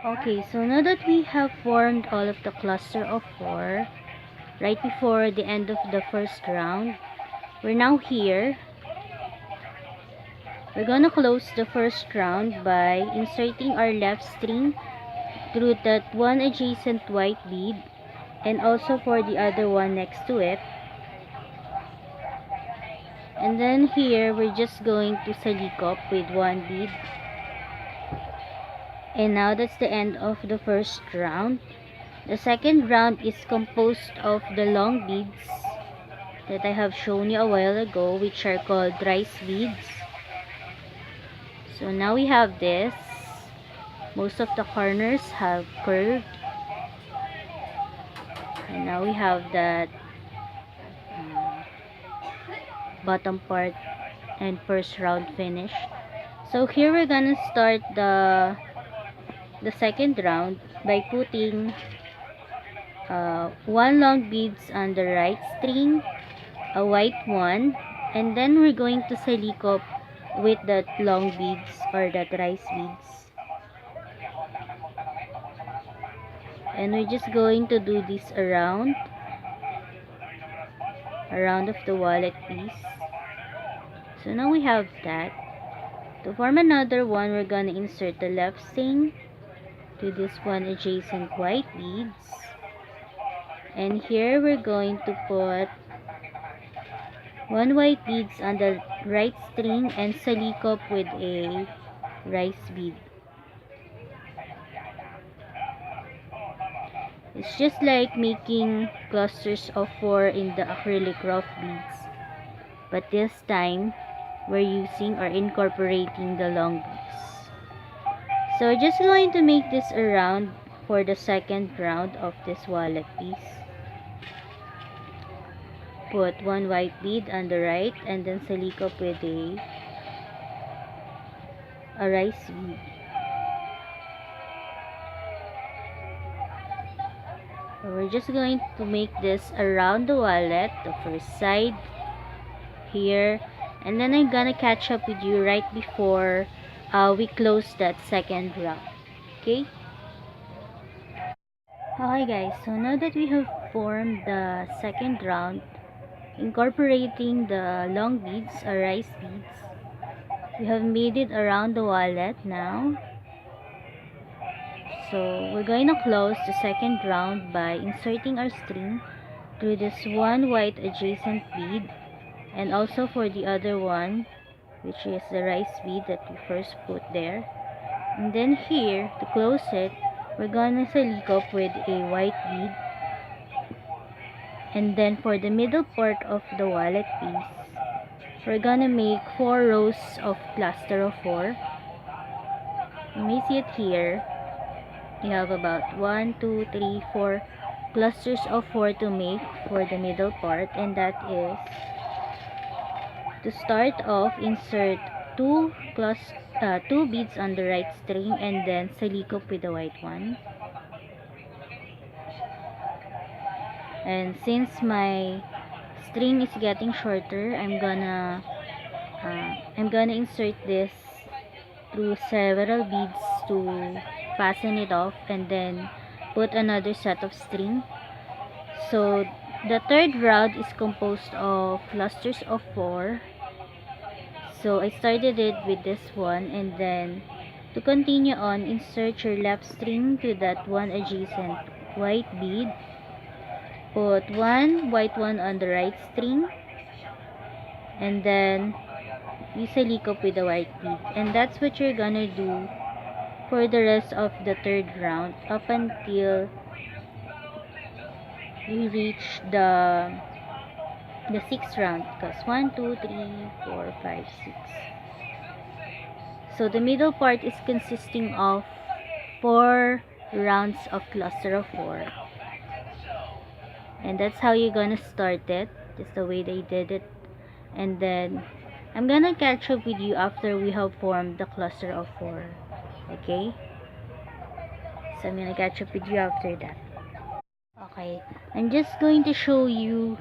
Okay, so now that we have formed all of the cluster of 4, right before the end of the first round, we're now here. We're gonna close the first round by inserting our left string through that one adjacent white bead and also for the other one next to it. And then here, we're just going to salikop with one bead. And now that's the end of the first round. The second round is composed of the long beads that I have shown you a while ago, which are called rice beads. So now we have this. Most of the corners have curved. And now we have that bottom part and first round finished. So here we're gonna start the second round by putting one long beads on the right string, a white one, and then we're going to salikop with that long beads or that rice beads. And we're just going to do this around of the wallet piece. So now we have that. To form another one, we're gonna insert the left string to this one adjacent white beads. And here we're going to put one white beads on the right string and salikop with a rice bead. It's just like making clusters of 4 in the acrylic rough beads, but this time we're using or incorporating the long beads. So just going to make this around for the second round of this wallet piece. Put one white bead on the right and then salikop with a rice bead. So we're just going to make this around the wallet, the first side here, and then I'm gonna catch up with you right before we close that second round. Okay? Okay guys, so now that we have formed the second round, incorporating the long beads or rice beads, we have made it around the wallet now. So we're going to close the second round by inserting our string through this one white adjacent bead and also for the other one, which is the rice bead that we first put there. And then here, to close it, we're gonna salikop with a white bead. And then for the middle part of the wallet piece, we're gonna make 4 rows of cluster of 4. You may see it here. You have about 1, 2, 3, 4 clusters of 4 to make for the middle part, and that is to start off, insert 2 beads on the right string and then salikop with the white one. And since my string is getting shorter, I'm gonna insert this through several beads to fasten it off and then put another set of string. So the third round is composed of clusters of 4. So I started it with this one, and then to continue on, insert your left string to that one adjacent white bead. Put one white one on the right string, and then you salikop with the white bead. And that's what you're gonna do for the rest of the third round up until you reach the 6th round, because 1, 2, 3, 4, 5, 6. So the middle part is consisting of 4 rounds of cluster of 4. And that's how you're gonna start it. Just the way they did it. And then I'm gonna catch up with you after we have formed the cluster of 4. Okay? So I'm gonna catch up with you after that. Okay, I'm just going to show you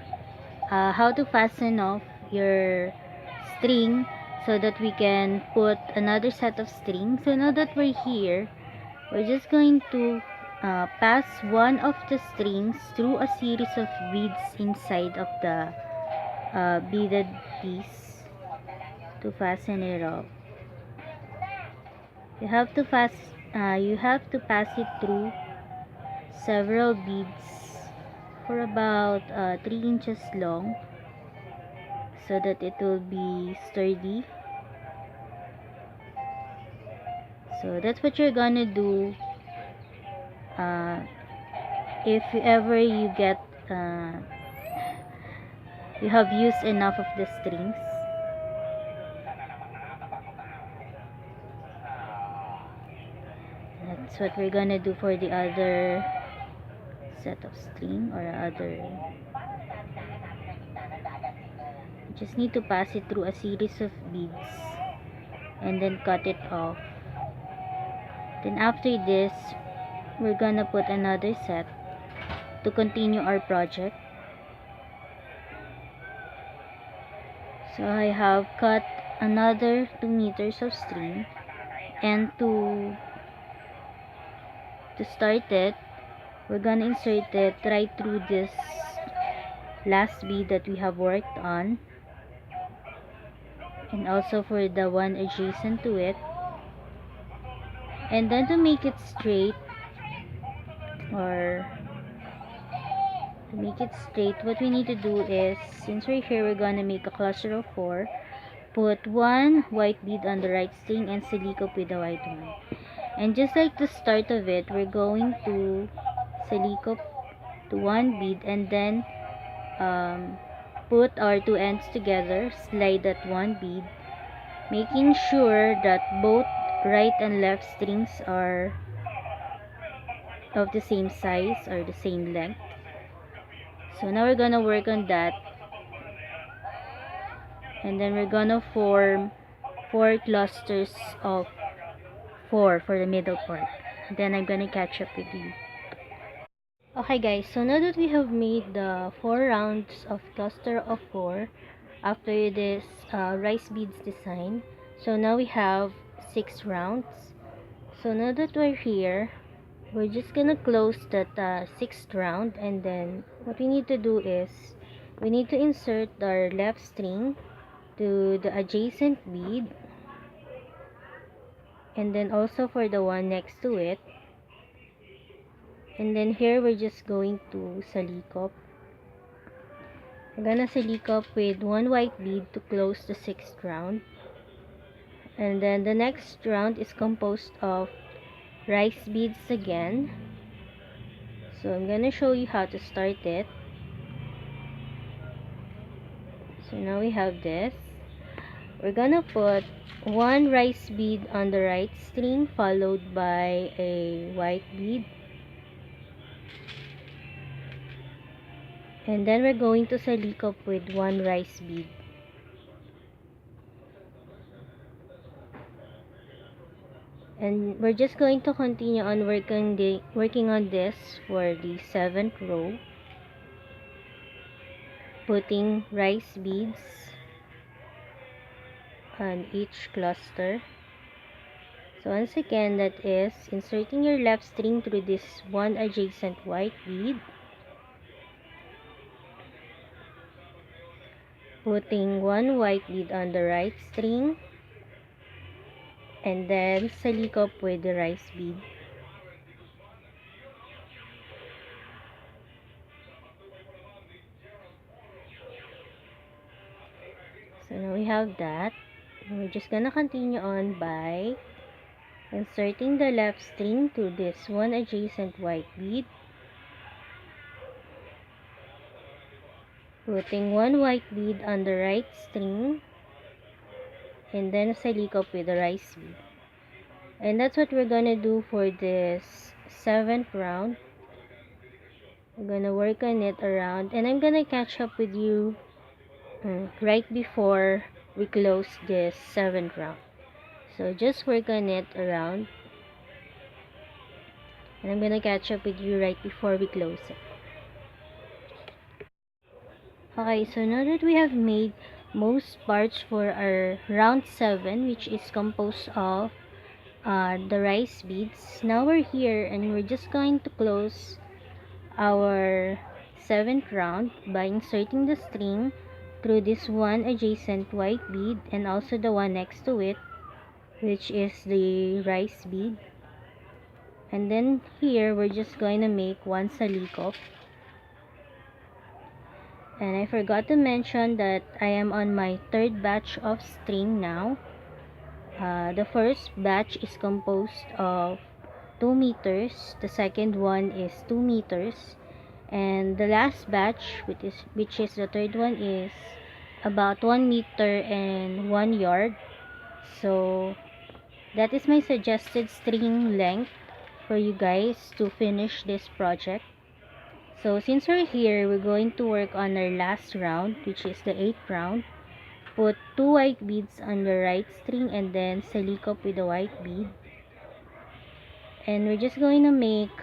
how to fasten off your string so that we can put another set of string. So now that we're here, we're just going to pass one of the strings through a series of beads inside of the beaded piece to fasten it up. You have to pass it through several beads for about 3 inches long so that it will be sturdy. So that's what you're gonna do if ever you get you have used enough of the strings. That's what we're gonna do for the other set of string or other. You just need to pass it through a series of beads and then cut it off. Then after this, we're gonna put another set to continue our project. So I have cut another 2 meters of string, and to start it, we're gonna insert it right through this last bead that we have worked on, and also for the one adjacent to it. And then to make it straight, what we need to do is, since we're here, we're gonna make a cluster of 4. Put one white bead on the right string and silicone with the white one. And just like the start of it, we're going to silicone to one bead and then put our 2 ends together, slide that one bead, making sure that both right and left strings are of the same size or the same length. So now we're gonna work on that, and then we're gonna form 4 clusters of 4 for the middle part. Then I'm gonna catch up with you. Okay guys, so now that we have made the 4 rounds of cluster of 4 after this rice beads design, so now we have 6 rounds. So now that we're here, we're just gonna close that 6th round, and then what we need to do is we need to insert our left string to the adjacent bead, and then also for the one next to it. And then here we're just going to silicone. We're gonna silicone with one white bead to close the 6th round. And then the next round is composed of rice beads again. So I'm gonna show you how to start it. So now we have this. We're gonna put one rice bead on the right string followed by a white bead. And then we're going to silicone with one rice bead. And we're just going to continue on working on this for the 7th row, putting rice beads on each cluster. So once again, that is inserting your left string through this one adjacent white bead, putting one white bead on the right string, and then silicone with the rice bead. So now we have that. And we're just gonna continue on by inserting the left string to this one adjacent white bead, putting one white bead on the right string, and then silicone with the rice bead. And that's what we're gonna do for this 7th round. We're gonna work on it around, and I'm gonna catch up with you right before we close this 7th round. So just work on it around, and I'm gonna catch up with you right before we close it. Okay, so now that we have made most parts for our round 7, which is composed of the rice beads. Now we're here and we're just going to close our 7th round by inserting the string through this one adjacent white bead and also the one next to it, which is the rice bead. And then here we're just going to make one salikop. And I forgot to mention that I am on my 3rd batch of string now. The first batch is composed of 2 meters, the second one is 2 meters, and the last batch, which is the third one, is about 1 meter and 1 yard. So that is my suggested string length for you guys to finish this project. So since we're here, we're going to work on our last round, which is the 8th round. Put 2 white beads on the right string and then salikop with the white bead. And we're just going to make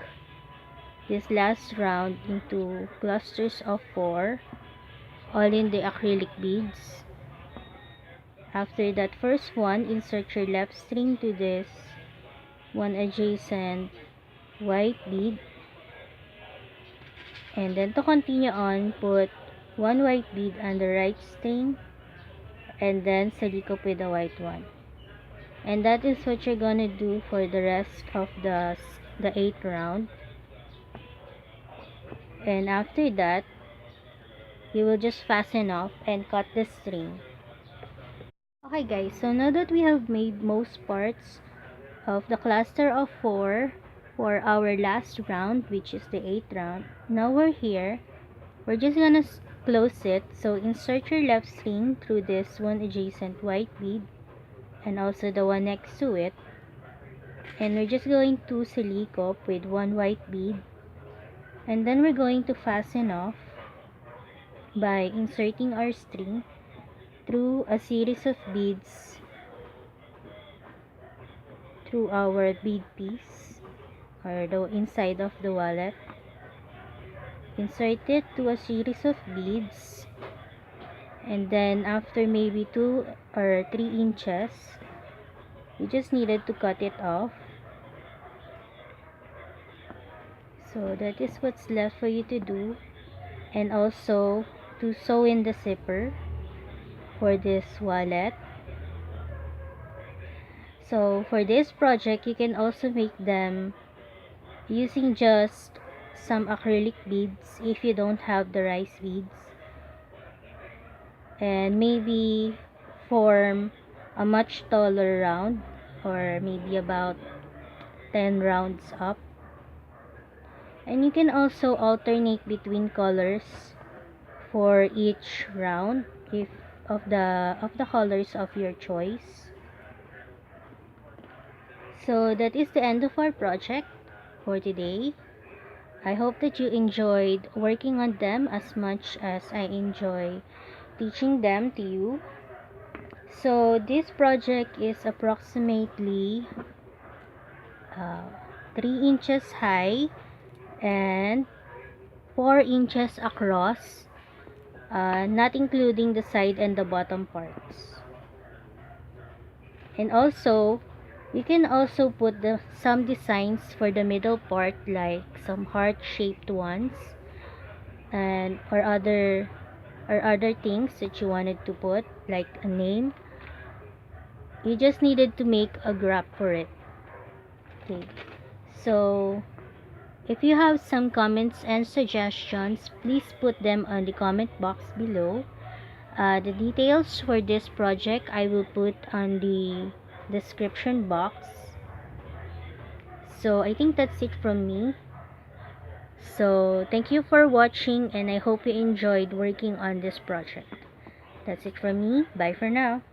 this last round into clusters of 4, all in the acrylic beads. After that first one, insert your left string to this one adjacent white bead. And then to continue on, put 1 white bead on the right string and then salikop with the white one. And that is what you're gonna do for the rest of the 8th round. And after that, you will just fasten off and cut the string. Okay guys, so now that we have made most parts of the cluster of 4 for our last round, which is the 8th round, now we're here. We're just gonna close it. So insert your left string through this one adjacent white bead and also the one next to it, and we're just going to salikop with 1 white bead, and then we're going to fasten off by inserting our string through a series of beads through our bead piece or the inside of the wallet. Insert it to a series of beads, and then after maybe 2 or 3 inches, you just needed to cut it off. So that is what's left for you to do, and also to sew in the zipper for this wallet. So for this project, you can also make them using just some acrylic beads if you don't have the rice beads, and maybe form a much taller round or maybe about 10 rounds up. And you can also alternate between colors for each round if of the colors of your choice. So that is the end of our project for today. I hope that you enjoyed working on them as much as I enjoy teaching them to you. So this project is approximately 3 inches high and 4 inches across, not including the side and the bottom parts. And also, you can also put some designs for the middle part, like some heart-shaped ones, and or other things that you wanted to put, like a name. You just needed to make a graph for it. Okay, so if you have some comments and suggestions, please put them on the comment box below. The details for this project I will put on the description box. So I think that's it from me. So thank you for watching, and I hope you enjoyed working on this project. That's it from me. Bye for now.